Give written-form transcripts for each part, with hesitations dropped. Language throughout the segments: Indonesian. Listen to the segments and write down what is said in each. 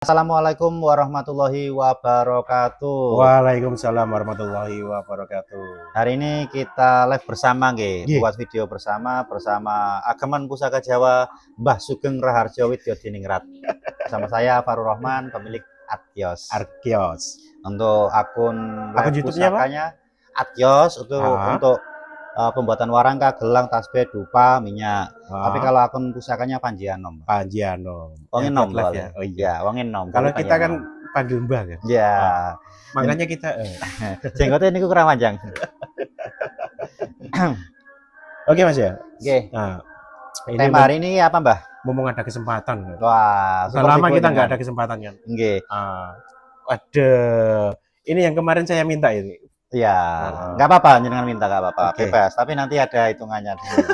Assalamualaikum warahmatullahi wabarakatuh. Waalaikumsalam warahmatullahi wabarakatuh. Hari ini kita live bersama nggih, buat video bersama Ageman Pusaka Jawa Mbah Sugeng Raharjo Widya Diningrat. Bersama saya Farul Rahman, pemilik Atkios. Untuk akun YouTube-nya pusakanya Atkios untuk pembuatan warangka, gelang, tasbih, dupa, minyak. Tapi kalau akun pusakanya Panjianom. Wong enom ya. Oh iya, wong enom. Kalau kita kan panggil Mbah kan. Ya. Makanya kita jenggotnya ini kurang panjang. Oke Mas ya. Oke. Nah, tema hari ini apa, Mbah? Mumpung ada kesempatan. Wah, selama kita nggak ada kesempatan kan. Nggih. Ada ini yang kemarin saya minta ini. Iya, nggak apa-apa, jangan minta, nggak apa-apa, bebas. Tapi nanti ada hitungannya di sini.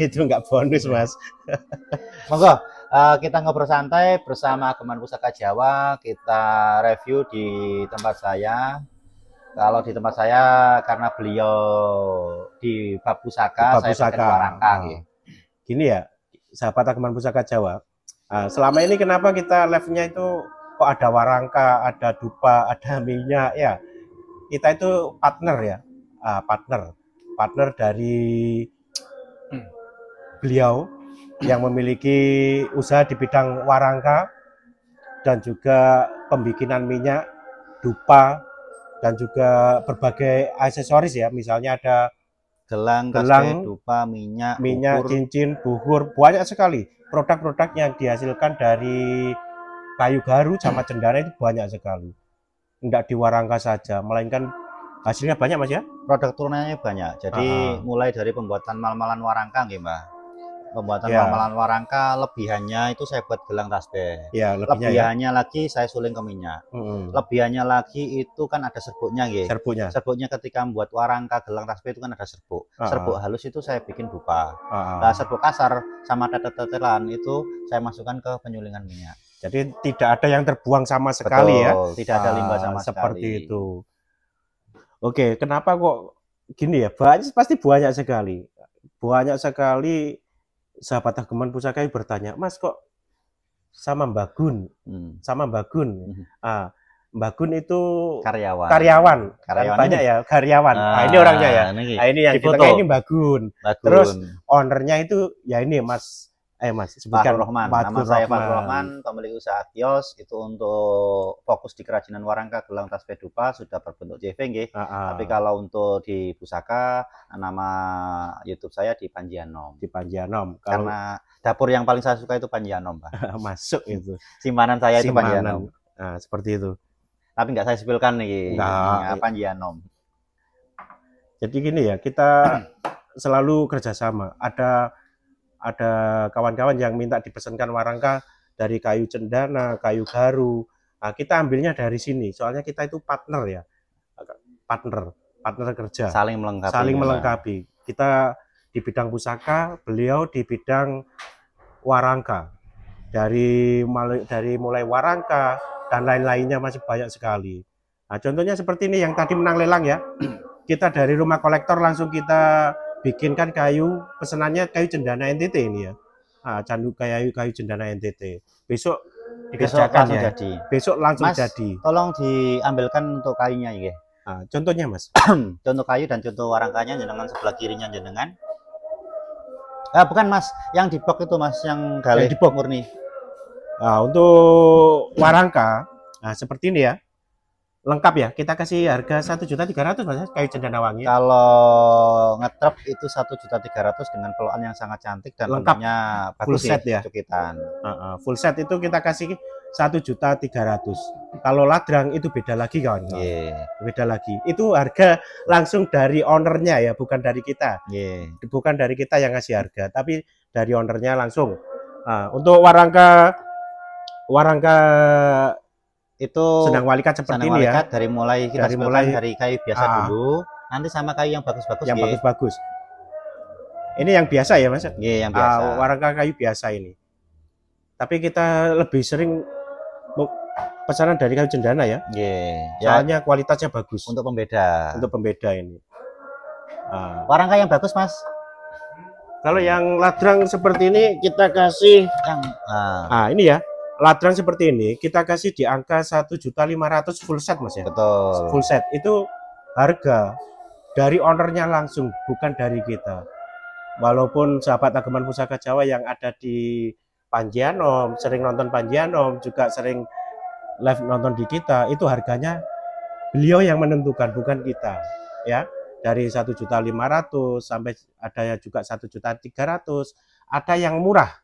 Itu nggak bonus, Mas. Monggo, kita ngobrol santai bersama Ageman Pusaka Jawa. Kita review di tempat saya. Kalau di tempat saya, karena beliau di bab pusaka, saya pakai warangka. Gini ya, sahabat Ageman Pusaka Jawa. Selama ini kenapa kita live-nya itu kok ada warangka, ada dupa, ada minyak ya? Kita itu partner ya, partner dari beliau yang memiliki usaha di bidang warangka dan juga pembikinan minyak, dupa, dan juga berbagai aksesoris ya. Misalnya ada gelang, dupa, minyak, cincin, buhur, banyak sekali produk-produk yang dihasilkan dari kayu garu sama cendana itu banyak sekali. Enggak di warangka saja, melainkan hasilnya banyak Mas ya. Produk turunannya banyak. Jadi mulai dari pembuatan mal-malan warangka nggih, Mbah. Pembuatan mal-malan warangka, lebihannya itu saya buat gelang tasbih. Ya, lebihannya lagi saya suling ke minyak. Lebihannya lagi itu kan ada serbuknya nggih. Serbuknya ketika membuat warangka, gelang tasbih itu kan ada serbuk. Serbuk halus itu saya bikin dupa. Nah, serbuk kasar sama tetelan itu saya masukkan ke penyulingan minyak. Jadi tidak ada yang terbuang sama sekali. Betul, ya. Tidak ada limbah sama seperti sekali. itu. Oke, kenapa kok gini ya? Pasti banyak sekali. Banyak sekali sahabat Ageman Pusaka bertanya, Mas kok sama Mbah Gun? Sama Mbah Gun. Mbah Gun itu karyawan. Banyak ya, karyawan. Ini orangnya ya. Ini yang di tengah ini Mbah Gun. Terus ownernya itu ya ini Mas Farul Rahman. Nama saya Farul Rahman, pemilik usaha kios. Itu untuk fokus di kerajinan warangka, gelang, tasbih, dupa sudah berbentuk JV nggih. Tapi kalau untuk di pusaka, nama YouTube saya di Panjianom. Karena dapur yang paling saya suka itu Panjianom, Pak. Masuk itu. Simpanan saya itu Panjianom. Nah, seperti itu. Tapi nggak saya spilkan nih. Panjianom. Jadi gini ya, kita selalu kerjasama. Ada kawan-kawan yang minta dipesankan warangka dari kayu cendana, kayu garu. Nah, kita ambilnya dari sini. Soalnya kita itu partner ya, partner kerja. Saling melengkapi. Kita di bidang pusaka, beliau di bidang warangka. Dari mulai warangka dan lain-lainnya masih banyak sekali. Nah, contohnya seperti ini yang tadi menang lelang ya. Kita dari rumah kolektor langsung kita bikinkan kayu, pesenannya kayu cendana NTT ini ya. Candu kayu cendana NTT. Besok dikerjakan ya. Besok langsung Mas, jadi. Tolong diambilkan untuk kayunya ya. Contohnya Mas. Contoh kayu dan contoh warangkanya jenengan sebelah kirinya jenengan. Bukan Mas, yang di box itu Mas, yang galih murni. Untuk warangka, seperti ini ya. Lengkap ya, kita kasih harga 1.300.000 Mas, kayu cendana wangi. Kalau ngetrep itu 1.300.000 dengan pelukan yang sangat cantik dan lengkapnya full set ya. Full set itu kita kasih 1.300.000. Kalau ladrang itu beda lagi kawan. Beda lagi. Itu harga langsung dari ownernya ya, bukan dari kita. Bukan dari kita yang ngasih harga, tapi dari ownernya langsung. Untuk warangka itu sedang walikat seperti ini ya. Dari mulai kita dari kayu biasa dulu, nanti sama kayu yang bagus-bagus. Bagus-bagus. Ini yang biasa ya Mas? Yang biasa. Warangka kayu biasa ini. Tapi kita lebih sering pesanan dari kayu cendana ya. Soalnya kualitasnya bagus. Untuk pembeda. Ini. Warangka yang bagus Mas. Kalau yang ladrang seperti ini kita kasih yang ini ya. ladrang seperti ini kita kasih di angka 1.500.000 full set Mas ya. Betul. Full set itu harga dari ownernya langsung, bukan dari kita. Walaupun sahabat Ageman Pusaka Jawa yang ada di Panjianom, sering nonton Panjianom, juga sering live nonton di kita, itu harganya beliau yang menentukan, bukan kita. Ya, dari 1.500.000 sampai ada juga 1.300.000, ada yang murah,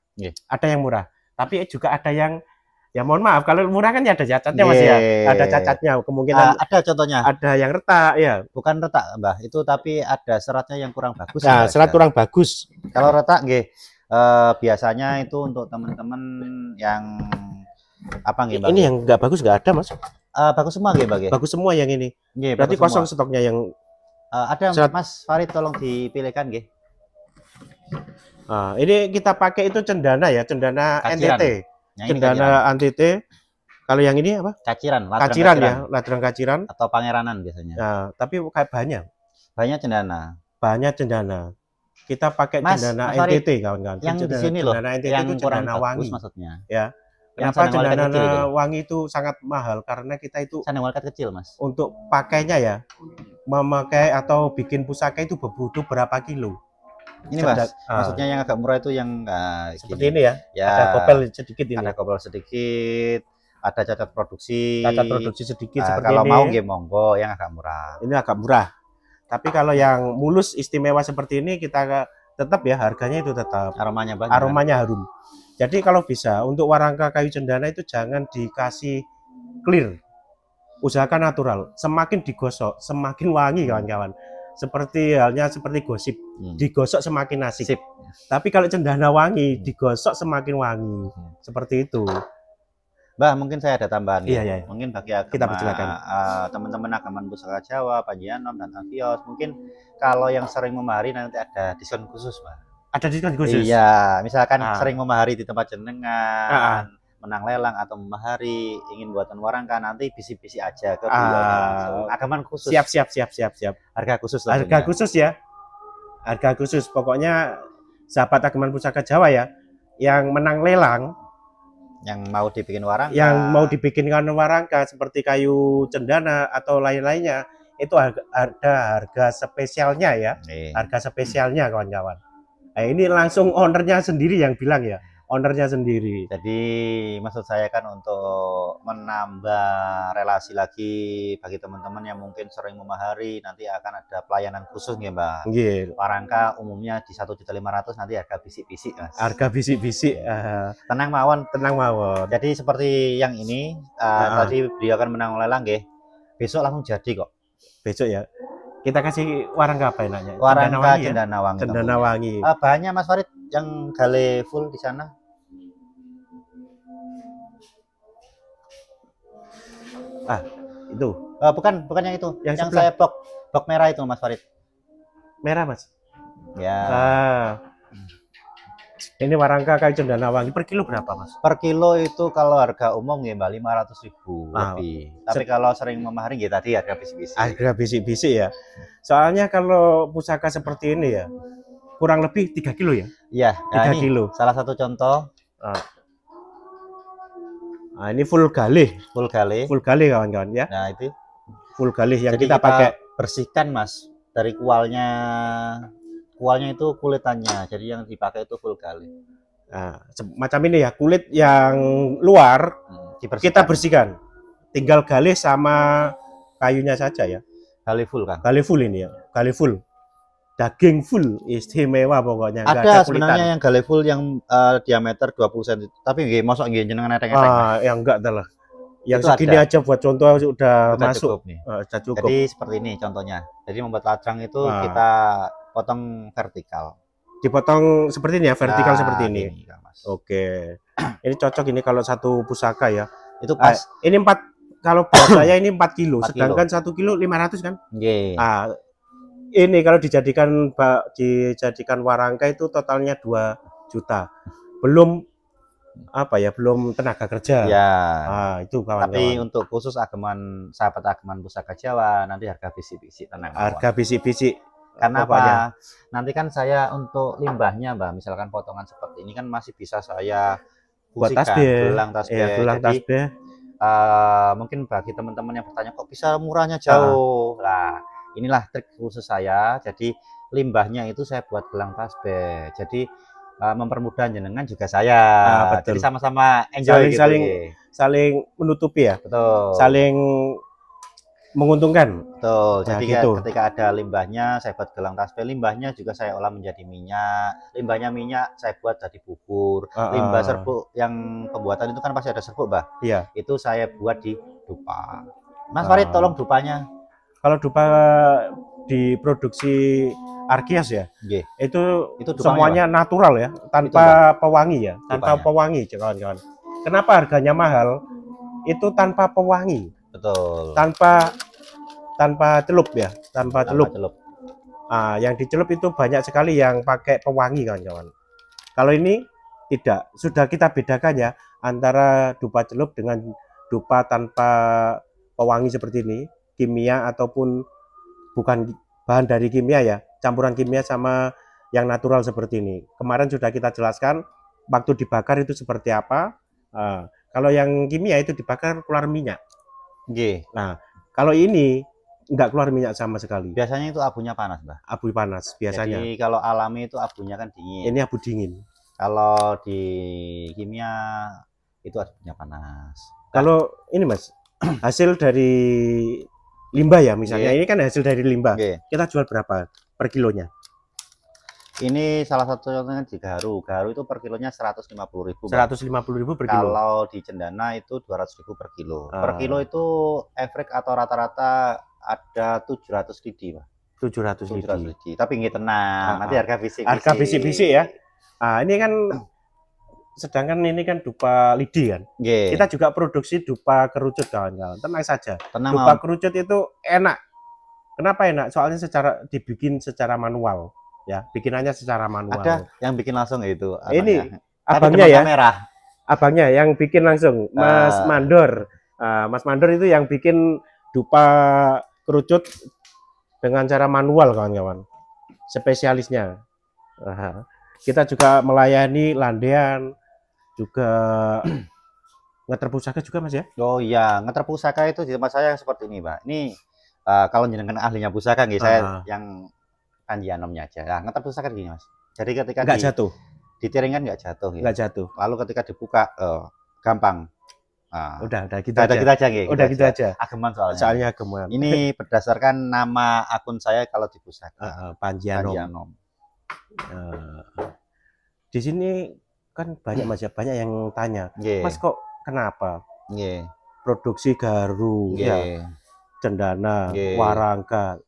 ada yang murah. Tapi juga ada yang, ya mohon maaf, kalau murah kan ya ada cacatnya Mas ya, ada cacatnya, kemungkinan ada contohnya, ada yang retak ya, bukan retak Mbah, itu tapi ada seratnya yang kurang bagus. Nah, serat kurang bagus. Kalau retak biasanya itu untuk teman-teman yang apa nggih Mbah? Ini yang nggak bagus nggak ada Mas. Bagus semua nggih Mbah? Bagus semua yang ini. Berarti kosong semua stoknya yang ada serat. Mas Farid tolong dipilihkan nggih. Ini kita pakai itu cendana ya, cendana Kaciran. NTT. Cendana NTT. Kalau yang ini apa? Kaciran, kaciran ya, ladrang kaciran atau pangeranan biasanya. Nah, tapi kayak banyak. Banyak cendana. Banyak cendana. Kita pakai cendana NTT kawan-kawan. Yang di sini loh, NTT yang itu cendana wangi maksudnya. Ya. Kenapa cendana wangi itu sangat mahal? Karena kita itu cendana walkat kecil Mas. Untuk pakainya ya, memakai atau bikin pusaka itu butuh berapa kilo? Ini Mas, maksudnya yang agak murah itu yang seperti ini ya. Ada kopel sedikit ini. Ada kopel sedikit, ada cacat produksi. Cacat produksi sedikit seperti kalau ini. mau monggo yang agak murah. Ini agak murah. Tapi kalau yang mulus istimewa seperti ini kita tetap ya harganya itu tetap. Aromanya banyak. Aromanya harum. Jadi kalau bisa untuk warangka kayu cendana itu jangan dikasih clear. Usahakan natural. Semakin digosok semakin wangi kawan-kawan. Seperti halnya seperti gosip, digosok semakin asik. Tapi kalau cendana wangi, digosok semakin wangi. Seperti itu. Mbah, mungkin saya ada tambahan. Iya. Mungkin bagi kita persilakan teman-teman Ageman Pusaka Jawa, Panjianom dan Avios, mungkin kalau yang sering memahari nanti ada diskon khusus, Mbah. Ada diskon khusus? Iya, misalkan sering memahari di tempat jenengan, menang lelang atau memahari, ingin buatan warangka, nanti bisi-bisi aja ke Ageman khusus. Siap. Harga khusus. Harga khusus ya. Harga khusus. Pokoknya sahabat Ageman Pusaka Jawa ya, yang menang lelang, yang mau dibikin warangka, dibikinkan warangka seperti kayu cendana atau lain-lainnya, itu ada harga spesialnya ya. Harga spesialnya kawan-kawan. Nah, ini langsung ownernya sendiri yang bilang ya. Ownernya sendiri. Jadi maksud saya kan untuk menambah relasi lagi bagi teman-teman yang mungkin sering memahari, nanti akan ada pelayanan khusus ya Mbak. Warangka umumnya di 1.500.000, nanti harga bisik-bisik Mas. Harga bisik-bisik. Tenang mawon. Jadi seperti yang ini tadi beliau akan menang lelang nggih. Besok langsung jadi kok. Besok ya. Kita kasih warangka apa enaknya? Warangka cendana wangi. Cendana wangi. Bahannya Mas Farid yang gale full di sana. Itu. Bukan yang itu. Yang saya box merah itu Mas Farid. Merah Mas. Ya. Ini warangka kayu cendana wangi per kilo berapa Mas? Per kilo itu kalau harga umum ya Mbak 500.000 lebih. Tapi kalau sering memahari ya tadi harga bisik-bisik. Harga bisik-bisik ya. Soalnya kalau pusaka seperti ini ya kurang lebih 3 kilo ya. Iya, 3 kilo. Salah satu contoh. Ini full galih. Full galih kawan-kawan ya. Nah, itu full galih yang jadi kita pakai. Bersihkan Mas dari kualnya itu kulitannya, jadi yang dipakai itu full galih. Nah, macam ini ya, kulit yang luar kita bersihkan, tinggal galih sama kayunya saja ya. Galih full kan? Galih full ini ya, galih full, daging full, istimewa pokoknya. Ada sebenarnya yang galih full yang diameter 20 cm, tapi nggih mosok nggih jenengan enteng-enteng. Ya enggak adalah. Yang segini aja buat contoh sudah masuk. Cukup nih. Cukup. Jadi seperti ini contohnya. Jadi membuat ladrang itu kita potong vertikal. Dipotong seperti ini ya, vertikal seperti ini. Mas. Oke. Ini cocok ini kalau satu pusaka ya. Itu pas. Ini 4 kalau buat saya ini 4 kilo, sedangkan 1 kilo 500 kan? Nggih. Ini kalau dijadikan warangka itu totalnya 2 juta. Belum belum tenaga kerja. Ya. Itu kawan-kawan. Tapi untuk khusus sahabat Ageman Pusaka Jawa nanti harga bisik-bisik tenang. Harga bisik-bisik. Karena apa? Nanti kan saya untuk limbahnya Mbak, misalkan potongan seperti ini kan masih bisa saya buat tasbih, gelang tasbih. Ya, gelang Jadi, tasbih. Mungkin bagi teman-teman yang bertanya kok bisa murahnya jauh. Nah, inilah trik khusus saya. Jadi limbahnya itu saya buat gelang tasbih. Jadi mempermudah jenengan juga saya. Betul. Jadi sama-sama enjoy gitu. Saling menutupi ya. Betul. Saling menguntungkan. Betul. Jadi gitu. ketika ada limbahnya saya buat gelang tasbih, limbahnya juga saya olah menjadi minyak. Limbahnya minyak saya buat jadi bubur. Limbah serbuk yang pembuatan itu kan pasti ada serbuk, Mbah. Iya. Itu saya buat di dupa. Mas Farid tolong dupanya. Kalau dupa diproduksi Arkias ya. Itu semuanya natural ya, tanpa pewangi ya, tanpa pewangi kawan-kawan. Kenapa harganya mahal? Itu tanpa pewangi. Betul. Tanpa celup ya, tanpa celup. Yang dicelup itu banyak sekali yang pakai pewangi kawan-kawan. Kalau ini tidak, sudah kita bedakan ya antara dupa celup dengan dupa tanpa pewangi seperti ini, kimia ataupun bukan bahan dari kimia ya, campuran kimia sama yang natural seperti ini. Kemarin sudah kita jelaskan waktu dibakar itu seperti apa. Kalau yang kimia itu dibakar keluar minyak. Nah, kalau ini nggak keluar minyak sama sekali. Biasanya itu abunya panas, Mbah. Abu panas biasanya. Jadi kalau alami itu abunya kan dingin. Ini abu dingin. Kalau di kimia itu abunya panas. Kalau ini Mas, hasil dari limbah ya misalnya, ini kan hasil dari limbah. Kita jual berapa per kilonya? Ini salah satu contohnya di Garu. Garu itu per kilonya 150.000. 150.000 per kilo. Kalau di Cendana itu 200.000 per kilo. Per kilo itu average atau rata-rata ada 700 lidi, Pak. 700 lidi. Tapi nggak tenang. Nanti harga fisik. Harga fisik ya. Ini kan sedangkan ini kan dupa lidi kan. Kita juga produksi dupa kerucut kawan-kawan. Tenang saja. Dupa kerucut itu enak. Kenapa enak? Soalnya dibikin secara manual. Ya, bikinannya secara manual. Ada yang bikin langsung itu. Ini abangnya ya. Kamera. Abangnya yang bikin langsung, Mas Mandor. Mas Mandor itu yang bikin dupa kerucut dengan cara manual kawan-kawan. Spesialisnya. Kita juga melayani landean, juga ngeter pusaka juga Mas ya. Oh iya, ngeter pusaka itu di tempat saya seperti ini, Pak. Ini kalau jenengan ahlinya pusaka nih, saya yang Panjianomnya aja. Nah, ngeter pusaka gini, Mas. Jadi ketika nggak jatuh, ditiringkan nggak jatuh ya. Nggak jatuh. Lalu ketika dibuka gampang. Udah gitu aja. Udah gitu aja. Ageman soalnya ageman. Ini berdasarkan nama akun saya kalau di pusaka. Panjianom. Di sini kan banyak Mas ya, banyak yang tanya. Mas kok kenapa? Produksi Garu ya. Cendana, Warangka.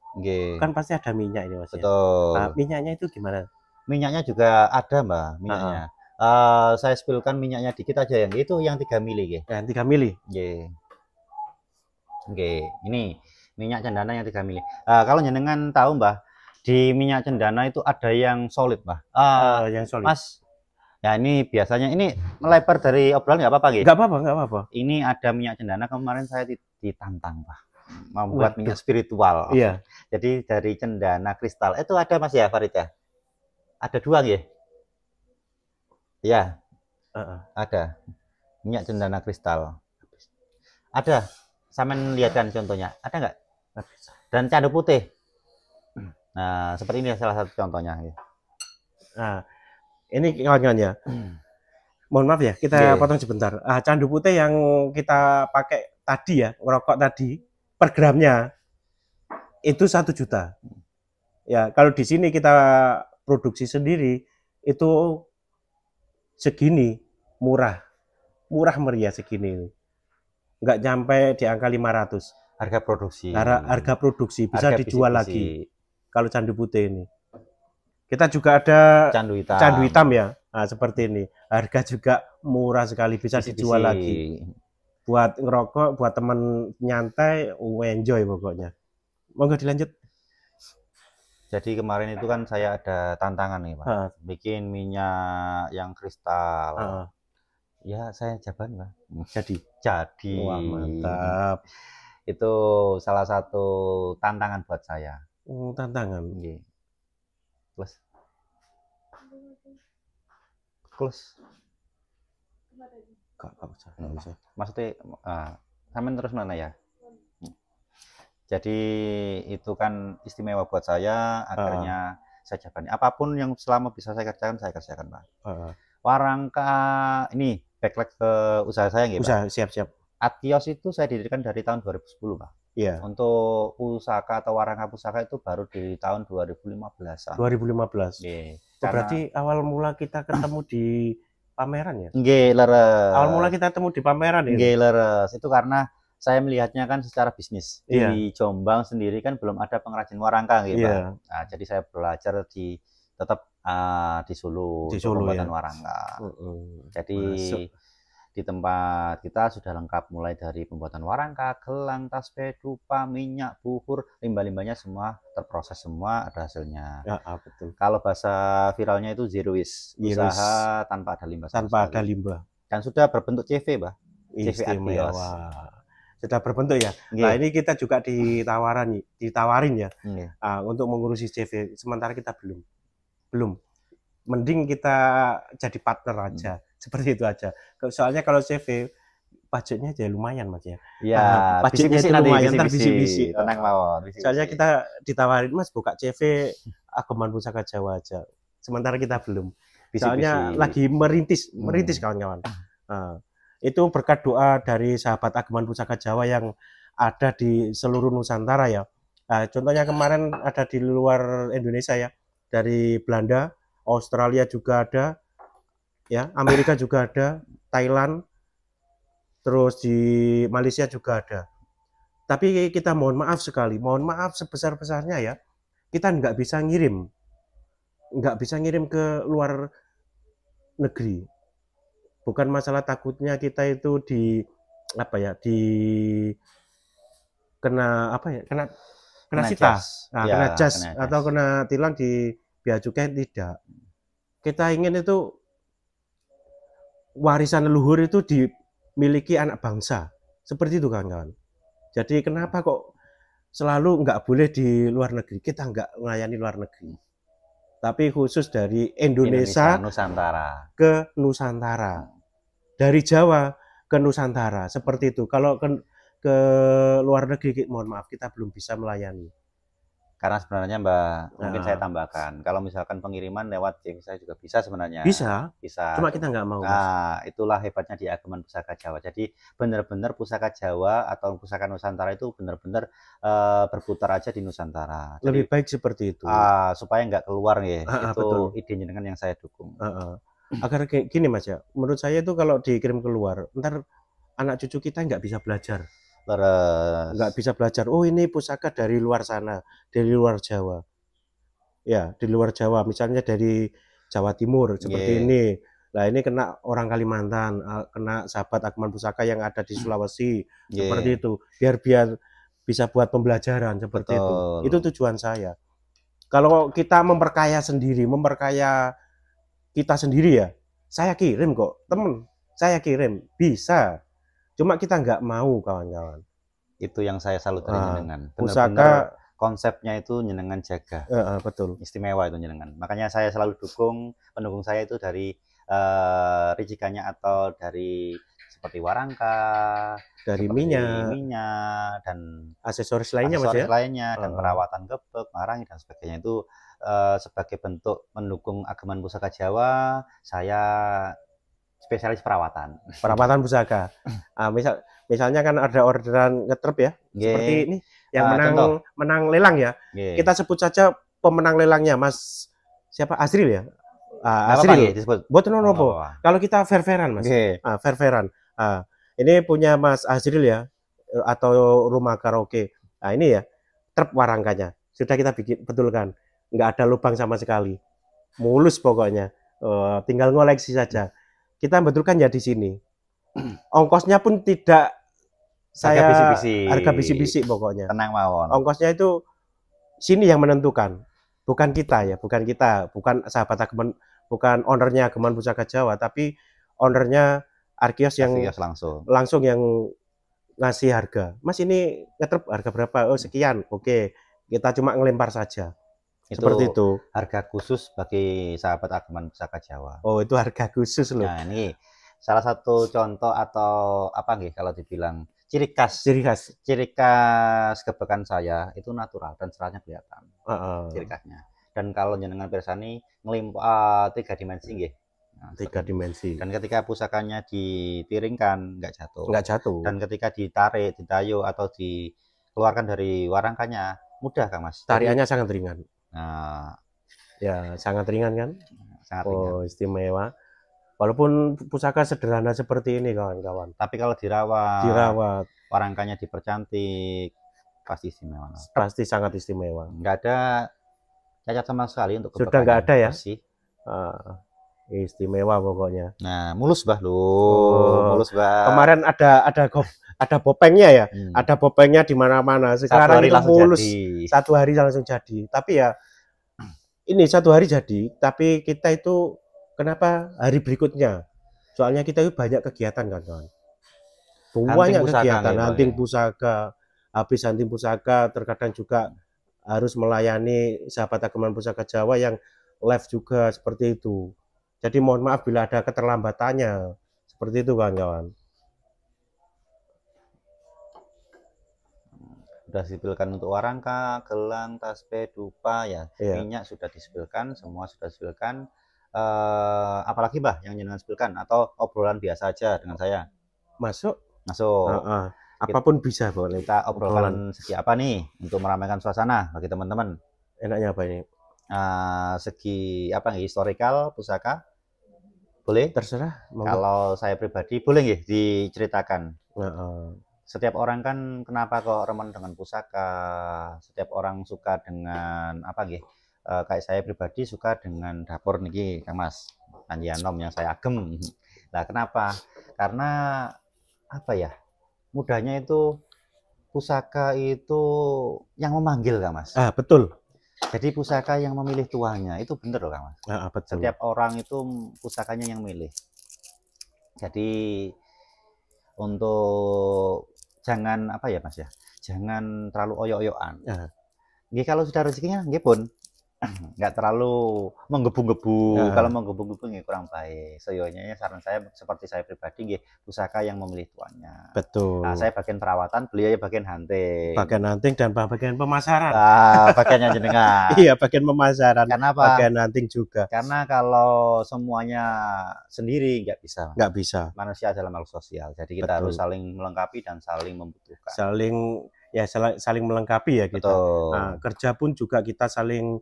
Kan pasti ada minyak ini Mas. Betul. Minyaknya itu gimana? Minyaknya juga ada, Mbak, minyaknya. Saya spillkan minyaknya dikit aja yang itu yang 3 mili ya. Yang 3 mili. Ini minyak cendana yang 3 mili. Kalau jenengan tahu, Mbah, di minyak cendana itu ada yang solid, Mbah. Yang solid. Mas, ya ini biasanya ini melebar dari obrolan nggak apa-apa, nggak apa-apa. Ini ada minyak cendana kemarin saya ditantang, Pak, membuat minyak spiritual. Iya. Jadi dari cendana kristal itu ada Mas ya, Farid ya? Ada 2 ya? Iya. Ada minyak cendana kristal. Ada. Sampean lihatkan contohnya. Ada nggak? Dan candu putih. Nah, seperti ini salah satu contohnya. Nah, ini kawan-kawan ya. Mohon maaf ya, kita potong sebentar. Candu putih yang kita pakai tadi ya, ngerokok tadi, per gramnya itu 1 juta. Ya, kalau di sini kita produksi sendiri itu segini, murah meriah segini. Nggak nyampe di angka 500. Harga produksi. Harga produksi bisa dijual lagi. Kalau candu putih ini. Kita juga ada candu hitam ya. Nah, seperti ini. Harga juga murah sekali, bisa dijual lagi. Buat ngerokok, buat teman nyantai, enjoy pokoknya. Monggo dilanjut. Jadi kemarin itu kan saya ada tantangan nih, Pak. Bikin minyak yang kristal. Ya, saya jaban, Pak. Jadi. Wah, mantap. Itu salah satu tantangan buat saya. Tantangan. Close. Maksudnya sampean terus mana ya? Jadi itu kan istimewa buat saya, akhirnya saya jalani. Apapun yang selama bisa saya kerjakan, Pak. Warangka ini backlog ke usaha saya nggih, Pak. Usaha, siap-siap. Atkios itu saya dirikan dari tahun 2010, Pak. Iya. Untuk pusaka atau warangka pusaka itu baru di tahun 2015-an. 2015. Nggih. Berarti awal mula kita ketemu di pameran ya? Nggih, leres. Awal mula kita ketemu di pameran ya? Nggih, leres. Itu karena saya melihatnya kan secara bisnis. Di Jombang sendiri kan belum ada pengrajin warangka gitu, Pak. Nah, jadi saya belajar tetap di Solo, pembuatan warangka. Jadi di tempat kita sudah lengkap mulai dari pembuatan warangka, gelang, tasbih, dupa, minyak, buhur, limbah-limbahnya semua terproses semua, ada hasilnya. Ya, betul. Kalau bahasa viralnya itu zero waste, usaha tanpa ada limbah. Tanpa ada limbah. Dan sudah berbentuk CV, Pak. CV Atkios. Sudah berbentuk ya. Nah, ini kita juga ditawarin ya. Untuk mengurusi CV. Sementara kita belum. Mending kita jadi partner aja. Seperti itu aja. Soalnya kalau CV pajaknya aja lumayan, Mas ya. Iya, pajaknya itu lumayan, bisi-bisi. Tenang mawon. Soalnya kita ditawarin, Mas, buka CV Ageman Pusaka Jawa aja. Sementara kita belum. Soalnya lagi merintis kawan-kawan. Itu berkat doa dari sahabat Ageman Pusaka Jawa yang ada di seluruh Nusantara ya. Contohnya kemarin ada di luar Indonesia ya, dari Belanda, Australia juga ada, ya, Amerika juga ada, Thailand, terus di Malaysia juga ada. Tapi kita mohon maaf sebesar-besarnya ya, kita nggak bisa ngirim ke luar negeri. Bukan masalah takutnya kita itu kena sita, kena jas atau kena tilang di bea cukai, tidak. Kita ingin itu warisan leluhur itu dimiliki anak bangsa, seperti itu kawan-kawan. Jadi kenapa kok selalu nggak boleh di luar negeri? Kita nggak melayani luar negeri, tapi khusus dari Indonesia Nusantara ke Nusantara. Dari Jawa ke Nusantara, seperti itu. Kalau ke luar negeri, mohon maaf, kita belum bisa melayani. Karena sebenarnya Mbak, mungkin saya tambahkan, kalau misalkan pengiriman lewat CV saya juga bisa sebenarnya. Bisa. Cuma kita nggak mau. Nah, itulah hebatnya di Ageman Pusaka Jawa. Jadi benar-benar pusaka Jawa atau pusaka Nusantara itu benar-benar berputar aja di Nusantara. Jadi, lebih baik seperti itu. Supaya nggak keluar ya. Itu betul. Ide jenengan yang saya dukung. Agar kayak gini Mas ya, menurut saya itu kalau dikirim keluar, ntar anak cucu kita nggak bisa belajar. Nggak bisa belajar, oh ini pusaka dari luar sana, dari luar Jawa. Ya, di luar Jawa, misalnya dari Jawa Timur, seperti ini. Nah, ini kena orang Kalimantan, kena sahabat Ageman Pusaka yang ada di Sulawesi, seperti itu. Biar bisa buat pembelajaran, seperti itu. Itu tujuan saya. Kalau kita memperkaya kita sendiri ya, saya kirim kok, temen, saya kirim, bisa. Cuma kita nggak mau, kawan-kawan. Itu yang saya salut dari jenengan. Pusaka konsepnya itu jenengan jaga. Betul. Istimewa itu jenengan. Makanya saya selalu pendukung saya itu dari ricikannya atau dari seperti warangka, dari minyak dan aksesoris lainnya, Mas ya. Dan perawatan gebek, marangi dan sebagainya itu sebagai bentuk mendukung Ageman Pusaka Jawa. Saya spesialis perawatan pusaka. Misalnya kan ada orderan ngetrep ya, seperti ini yang menang lelang ya. Kita sebut saja pemenang lelangnya Mas siapa, Azril ya. Azril disebut. Buat nopo. Kalau kita fair-fairan Mas. Fair-fairan. Ini punya Mas Azril ya, atau rumah karaoke. Nah ini ya, trep warangkanya sudah kita betulkan, nggak ada lubang sama sekali, mulus pokoknya. Tinggal ngoleksi saja. Kita betulkan ya di sini. Ongkosnya pun tidak harga bisi-bisi pokoknya. Tenang mawon. Ongkosnya itu sini yang menentukan, bukan kita, bukan sahabat Ageman, bukan ownernya Ageman Pusaka Jawa, tapi ownernya Atkios yang langsung yang ngasih harga. Mas ini ngetrep harga berapa? Oh sekian. Oke, kita cuma ngelempar saja. Seperti itu. Harga khusus bagi sahabat Ageman Pusaka Jawa. Oh itu harga khusus loh. Nah ini Salah satu contoh atau apa nggih kalau dibilang ciri khas gebekan saya itu natural dan seratnya kelihatan. Ciri khasnya. Dan kalau jenengan pirsani tiga dimensi nggih. Nah, 3 dimensi. Dan ketika pusakanya ditiringkan nggak jatuh. Dan ketika ditarik, ditayo atau dikeluarkan dari warangkanya mudah Kang Mas. Tariannya sangat ringan. Nah, ya sangat ringan kan? Sangat ringan. Istimewa. Walaupun pusaka sederhana seperti ini kawan-kawan. Tapi kalau dirawat, warangkanya dipercantik, pasti istimewa. Pasti sangat istimewa. Nggak ada cacat sama sekali untuk sudah nggak ada ya? Bersih. Istimewa pokoknya. Nah, mulus bah loh. Mulus bah. Kemarin ada bopengnya ya, ada bopengnya di mana-mana. Sekarang itu mulus, jadi. 1 hari langsung jadi. Tapi ya ini 1 hari jadi, tapi kita itu kenapa hari berikutnya? Soalnya kita itu banyak kegiatan kan, kawan. Banyak kegiatan, hunting pusaka. Habis hunting pusaka, terkadang juga harus melayani sahabat Ageman Pusaka Jawa yang live juga seperti itu. Jadi mohon maaf bila ada keterlambatannya, seperti itu kawan-kawan. Sudah disipilkan untuk warangka, gelang, tasbih, dupa ya. Minyak sudah disipilkan, semua sudah disipilkan. Apalagi Mbah yang jenengan sepilkan atau obrolan biasa aja dengan saya? Masuk. Apapun bisa boleh. Kita obrolan segi apa nih untuk meramaikan suasana bagi teman-teman? Enaknya apa ini? Segi apa nih? Historikal pusaka? Boleh? Terserah. Kalau saya pribadi boleh nggih diceritakan? Setiap orang kan kenapa kok remen dengan pusaka? Setiap orang suka dengan apa nggih? Kayak saya pribadi suka dengan dapur niki Kang Mas Panjianom yang saya agem. Nah kenapa? Karena apa ya, mudahnya itu pusaka itu yang memanggil Kang Mas. Betul. Jadi pusaka yang memilih tuannya itu bener loh Kang Mas. Betul. Setiap orang itu pusakanya yang milih. Jadi untuk jangan apa ya Mas ya, jangan terlalu oyok-oyokan. Nggih kalau sudah rezekinya nggih pun nggak terlalu menggebu-gebu. Kalau menggebu-gebu nggih kurang baik. Seyogyanya saran saya seperti saya pribadi nggih pusaka yang memilih tuannya. Betul. Nah, saya bagian perawatan, beliau bagian hunting. Bagian hunting dan bagian pemasaran. Bagiannya jenengan. Iya, bagian pemasaran. Kenapa? Bagian hunting juga. Karena kalau semuanya sendiri nggak bisa. Nggak bisa. Manusia adalah makhluk sosial. Jadi kita harus saling melengkapi dan saling membutuhkan. Saling melengkapi ya kita. Betul. Nah, kerja pun juga kita saling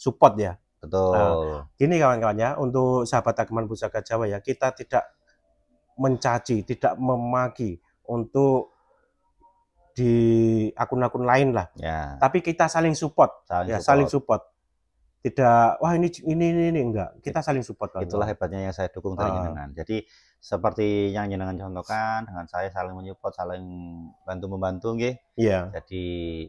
support ya. Betul. Nah, gini kawan-kawan ya, untuk sahabat Ageman Pusaka Jawa ya, kita tidak mencaci, tidak memaki untuk di akun-akun lain lah. Ya. Tapi kita saling support. Saling support. Tidak, wah ini enggak. Kita saling support. Itulah hebatnya yang saya dukung dari jenengan. Jadi seperti yang jenengan contohkan, dengan saya saling menyupport, saling bantu-membantu nggih. Iya. Jadi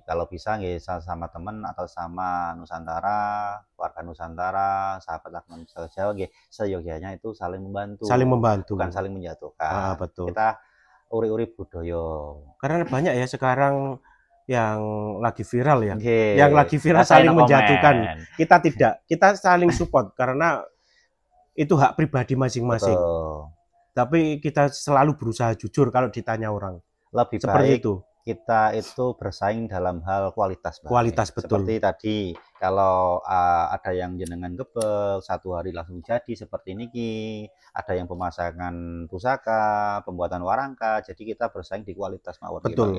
kalau bisa nggih sama teman atau sama Nusantara, warga Nusantara, sahabat Ageman Pusaka Jawa nggih, seyogyanya itu saling membantu. Saling membantu. Bukan saling menjatuhkan. Betul. Kita uri-uri budaya. Karena banyak ya sekarang yang lagi viral ya. Yang lagi viral saling menjatuhkan. Kita tidak, kita saling support karena itu hak pribadi masing-masing. Tapi kita selalu berusaha jujur kalau ditanya orang. Lebih seperti baik itu. Kita itu bersaing dalam hal kualitas. Kualitas betul. Seperti tadi kalau ada yang jenengan gebek 1 hari langsung jadi seperti niki, ada yang pemasangan pusaka, pembuatan warangka, jadi kita bersaing di kualitas mawon. Betul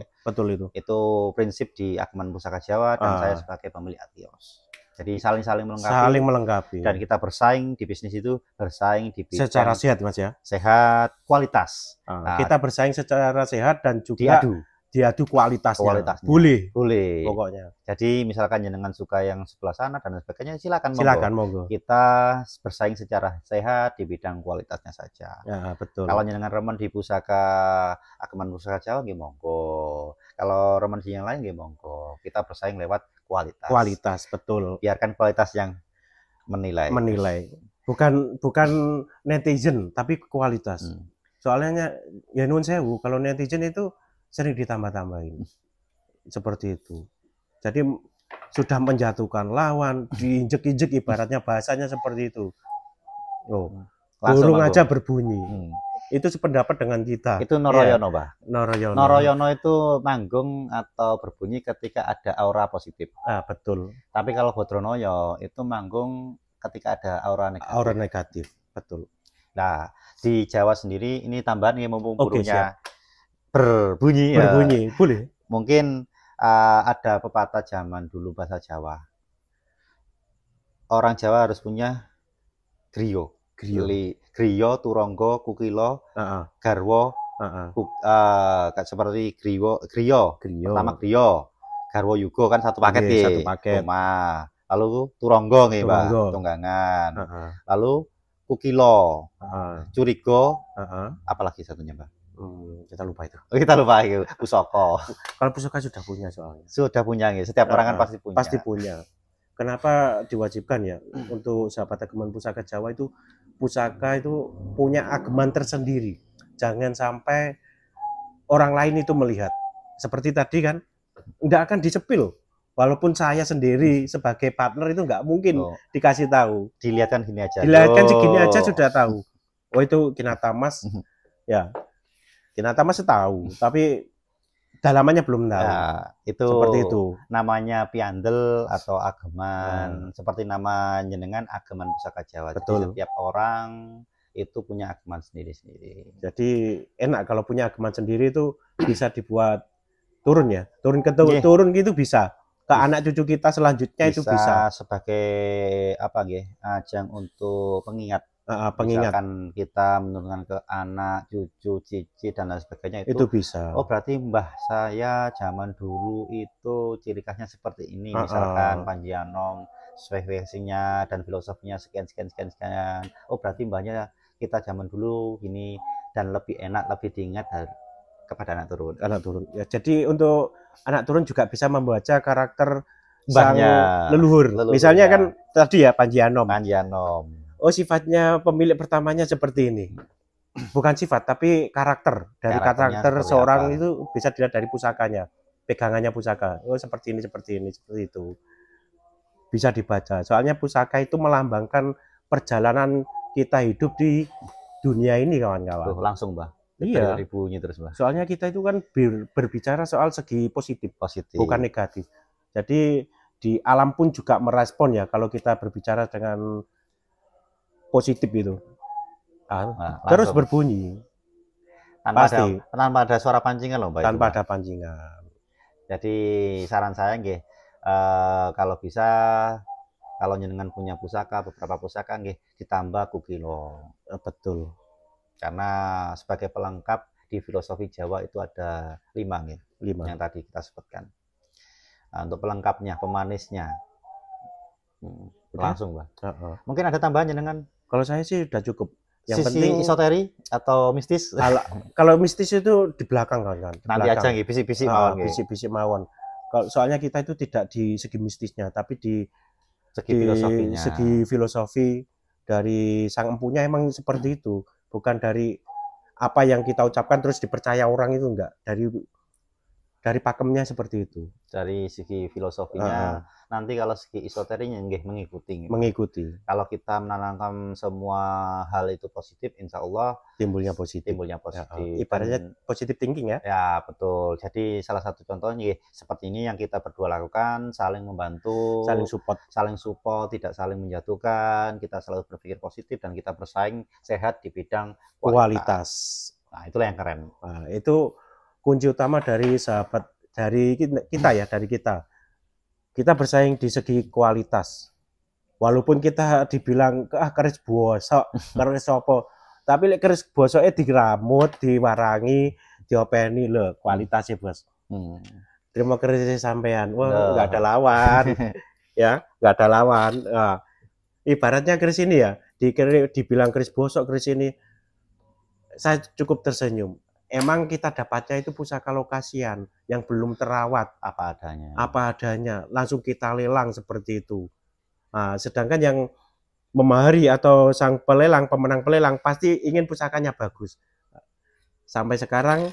itu. Itu prinsip di Ageman Pusaka Jawa dan saya sebagai pemilik Atios. Jadi saling melengkapi. Saling melengkapi. Dan kita bersaing di bisnis itu, bersaing di bidang secara sehat Mas ya. Sehat, kualitas. Kita bersaing secara sehat dan juga diadu kualitasnya. Boleh pokoknya. Jadi misalkan jenengan suka yang sebelah sana dan sebagainya, silakan monggo. Kita bersaing secara sehat di bidang kualitasnya saja. Ya, betul. Kalau jenengan remen di pusaka Ageman Pusaka Jawa nggih monggo. Kalau remen di yang lain nggih monggo. Kita bersaing lewat kualitas. Betul. Biarkan kualitas yang menilai. Bukan netizen tapi kualitas. Soalnya ya nuwun sewu, kalau netizen itu sering ditambah-tambahin. Seperti itu. Jadi sudah menjatuhkan lawan, diinjek-injek ibaratnya bahasanya seperti itu. Burung aja berbunyi. itu sependapat dengan kita. Itu Noroyono, Pak. Noroyono. Noroyono itu manggung atau berbunyi ketika ada aura positif. Betul. Tapi kalau Bodronoyo itu manggung ketika ada aura negatif. Aura negatif, betul. Nah, di Jawa sendiri ini tambahan yang mumpung burungnya berbunyi. Berbunyi, boleh. Mungkin ada pepatah zaman dulu bahasa Jawa. Orang Jawa harus punya griyo. Griyo, turonggo, kukilo, garwo, seperti griyo. Pertama griyo, garwo yugo kan satu paket ya. Satu paket. Lalu turonggo nih, Pak, tunggangan. Lalu kukilo, curigo, apalagi satunya, Pak? Kita lupa itu. Kita lupa itu. Pusoko. Kalau pusaka sudah punya soalnya. Sudah punya nih. Setiap orang kan pasti punya. Pasti punya. Kenapa diwajibkan ya untuk sahabat ageman pusaka Jawa itu pusaka itu punya ageman tersendiri. Jangan sampai orang lain itu melihat. Seperti tadi kan, nggak akan disepil. Walaupun saya sendiri sebagai partner itu nggak mungkin dikasih tahu. Dilihatkan gini aja. Dilihatkan segini aja sudah tahu. Oh itu Kinatamas, ya. Kinatamas tahu, tapi dalamannya belum tahu. Nah, itu seperti itu. Namanya piandel atau ageman. Seperti nama jenengan ageman pusaka Jawa. Betul. Jadi setiap orang itu punya ageman sendiri-sendiri. Jadi enak kalau punya ageman sendiri itu bisa dibuat turun ya. Turun gitu bisa. Ke anak cucu kita selanjutnya itu bisa sebagai apa ajang untuk pengingat. Misalkan kita menurunkan ke anak, cucu, cici dan lain sebagainya itu bisa. Oh berarti mbah saya zaman dulu itu ciri khasnya seperti ini, misalkan Panji Anom, versinya dan filosofinya sekian. Oh berarti mbahnya kita zaman dulu ini dan lebih enak, lebih diingat kepada anak turun. Ya, jadi untuk anak turun juga bisa membaca karakter mbahnya leluhur. Misalnya kan tadi ya Panji Anom. Oh sifatnya pemilik pertamanya seperti ini. Bukan sifat tapi karakter. Dari karakter seorang itu bisa dilihat dari pusakanya, pegangannya pusaka. Oh seperti ini, seperti itu. Bisa dibaca. Soalnya pusaka itu melambangkan perjalanan kita hidup di dunia ini kawan-kawan. Langsung, Mbah. Iya. Bunyi terus, Mbah. Soalnya kita itu kan berbicara soal segi positif, bukan negatif. Jadi di alam pun juga merespon ya kalau kita berbicara dengan positif itu. Terus berbunyi. Tanpa ada suara pancingan loh, Mbak. Tanpa ada pancingan. Jadi saran saya kalau bisa kalau jenengan punya beberapa pusaka ditambah kukilo. Betul. Karena sebagai pelengkap di filosofi Jawa itu ada 5 yang tadi kita sebutkan. Untuk pelengkapnya, pemanisnya. Langsung, Mbak. Mungkin ada tambahan jenengan? Kalau saya sih udah cukup. Yang penting esoteri atau mistis? Kalau mistis itu di belakang kan. Nanti aja bisik-bisik mawon. Bisik-bisik mawon. Soalnya kita itu tidak di segi mistisnya, tapi di segi filosofi dari sang empunya emang seperti itu. Bukan dari apa yang kita ucapkan terus dipercaya orang itu enggak. Dari pakemnya seperti itu. Dari segi filosofinya, nanti kalau segi esoterinya mengikuti. Kalau kita menanamkan semua hal itu positif, insya Allah timbulnya positif. Ibaratnya positif thinking ya. Ya betul. Jadi salah satu contohnya seperti ini yang kita berdua lakukan, saling membantu, saling support, tidak saling menjatuhkan. Kita selalu berpikir positif dan kita bersaing sehat di bidang kualitas. Nah itulah yang keren. Nah, itu kunci utama dari kita. Kita bersaing di segi kualitas. Walaupun kita dibilang keris bosok, keris apa, tapi keris bosoknya diramut, diwarangi, diopeni lho, kualitasnya, Bos. Terima keris sampean. Wah, enggak ada lawan. Ya, enggak ada lawan. Nah, ibaratnya keris ini ya, dibilang keris bosok, keris ini saya cukup tersenyum. Emang kita dapatnya itu pusaka lokasian yang belum terawat apa adanya, langsung kita lelang seperti itu. Nah, sedangkan yang memahari atau sang pemenang pelelang pasti ingin pusakanya bagus. Sampai sekarang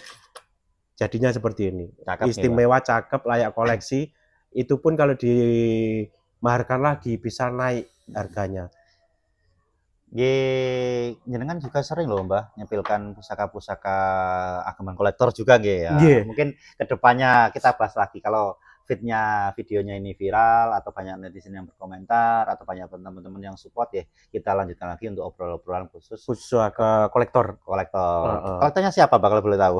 jadinya seperti ini. Istimewa, cakep, layak koleksi. Itu pun kalau dimaharkan lagi bisa naik harganya. Jenengan juga sering loh Mbah nyempilkan pusaka-pusaka Ageman kolektor juga ya. Mungkin kedepannya kita bahas lagi kalau videonya ini viral atau banyak netizen yang berkomentar atau banyak teman-teman yang support ya, kita lanjutkan lagi untuk obrolan-obrolan khusus pusaka kolektor. Kolektornya siapa Pak kalau boleh tahu?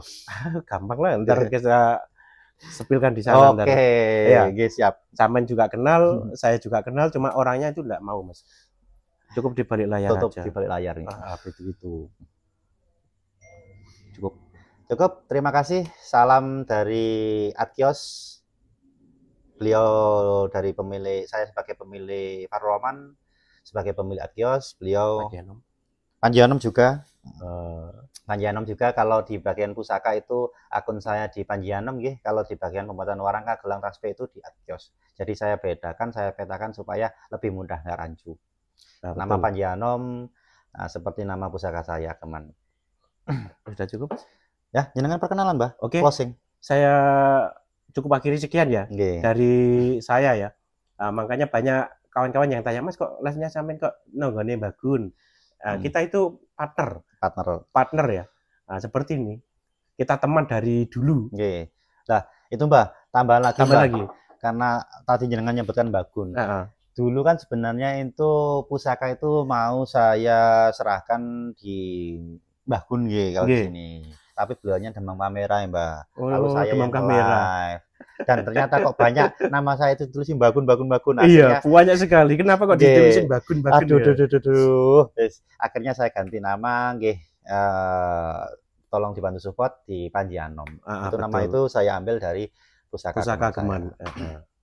Gampang lah, ntar kita sepilkan di sana. Oke, ya, siap. Samen juga kenal, saya juga kenal, cuma orangnya itu enggak mau Mas. Cukup di balik layar aja. Di balik layar nih. Begitu. Cukup. Terima kasih. Salam dari Atkios. Beliau dari pemilik, saya sebagai pemilik Farul Rahman, sebagai pemilik Atkios. Beliau Panji Anom juga. Panji Anom juga. Kalau di bagian pusaka itu akun saya di Panji Anom, kalau di bagian pembuatan warangka gelang tasbih itu di Atkios. Jadi saya bedakan, saya petakan supaya lebih mudah nggak rancu. Nama Panji Anom seperti nama pusaka saya, Ageman. Sudah cukup? Ya, jenengan perkenalan, Mbah. Oke. Closing. Saya cukup akhiri sekian ya dari saya ya. Makanya banyak kawan-kawan yang tanya, Mas kok lesnya sampean kok nonggone Bagun. Kita itu partner ya. Seperti ini. Kita teman dari dulu. Nah, itu Mbah, tambah lagi. Karena tadi jenengan nyebutkan Bagun. Dulu kan sebenarnya itu pusaka itu mau saya serahkan di Mbah Gun kalau di sini. Tapi beliaunya demam kamera ya Mbah. Lalu saya demam kamera. Dan ternyata kok banyak nama saya itu tulisin Mbah Gun. Iya, banyak sekali. Kenapa kok ditulisin Mbah Gun? Aduh. Akhirnya saya ganti nama, tolong dibantu support di Panji Anom. Itu nama itu saya ambil dari pusaka Ageman.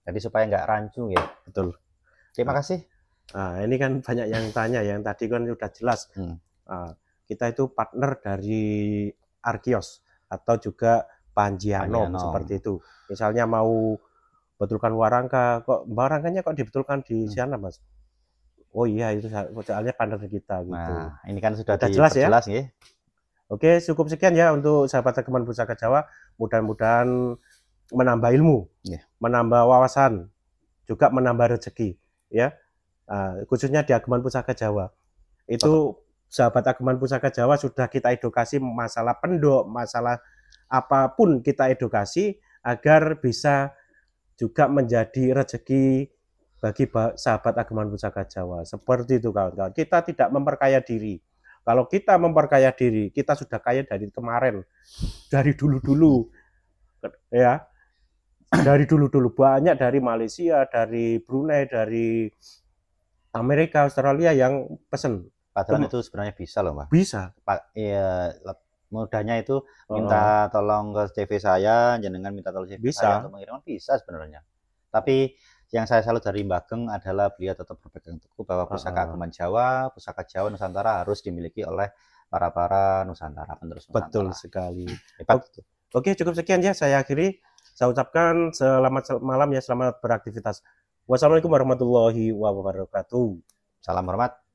Jadi supaya nggak rancu ya. Betul. Terima kasih. Ini kan banyak yang tanya, yang tadi kan sudah jelas. Kita itu partner dari Arkios atau juga Panji Anom seperti itu. Misalnya mau betulkan warangka, kok warangkanya kok dibetulkan di sana Mas? Oh iya, itu soalnya partner kita gitu. Nah, ini kan sudah jelas ya. Oke, cukup sekian ya untuk sahabat Ageman Pusaka Jawa. Mudah-mudahan menambah ilmu, menambah wawasan, juga menambah rezeki. Ya, khususnya di Ageman Pusaka Jawa itu sahabat Ageman Pusaka Jawa sudah kita edukasi masalah pendok, masalah apapun kita edukasi agar bisa juga menjadi rezeki bagi sahabat Ageman Pusaka Jawa. Seperti itu kawan-kawan. Kita tidak memperkaya diri. Kalau kita memperkaya diri, kita sudah kaya dari kemarin, dari dulu-dulu, ya. Dari dulu-dulu banyak dari Malaysia, dari Brunei, dari Amerika, Australia yang pesen. Padahal itu sebenarnya bisa loh, Mbak. Bisa. Iya, mudahnya itu minta tolong ke CV saya, jenengan minta tolong CV saya untuk mengirimkan, bisa sebenarnya. Tapi yang saya salut dari Mbah Geng adalah beliau tetap berpegang teguh bahwa pusaka Ageman Jawa, pusaka Jawa Nusantara harus dimiliki oleh para Nusantara penerus Nusantara. Betul sekali. Oke, cukup sekian ya saya akhiri. Saya ucapkan selamat malam ya, selamat beraktivitas. Wassalamualaikum warahmatullahi wabarakatuh. Salam hormat.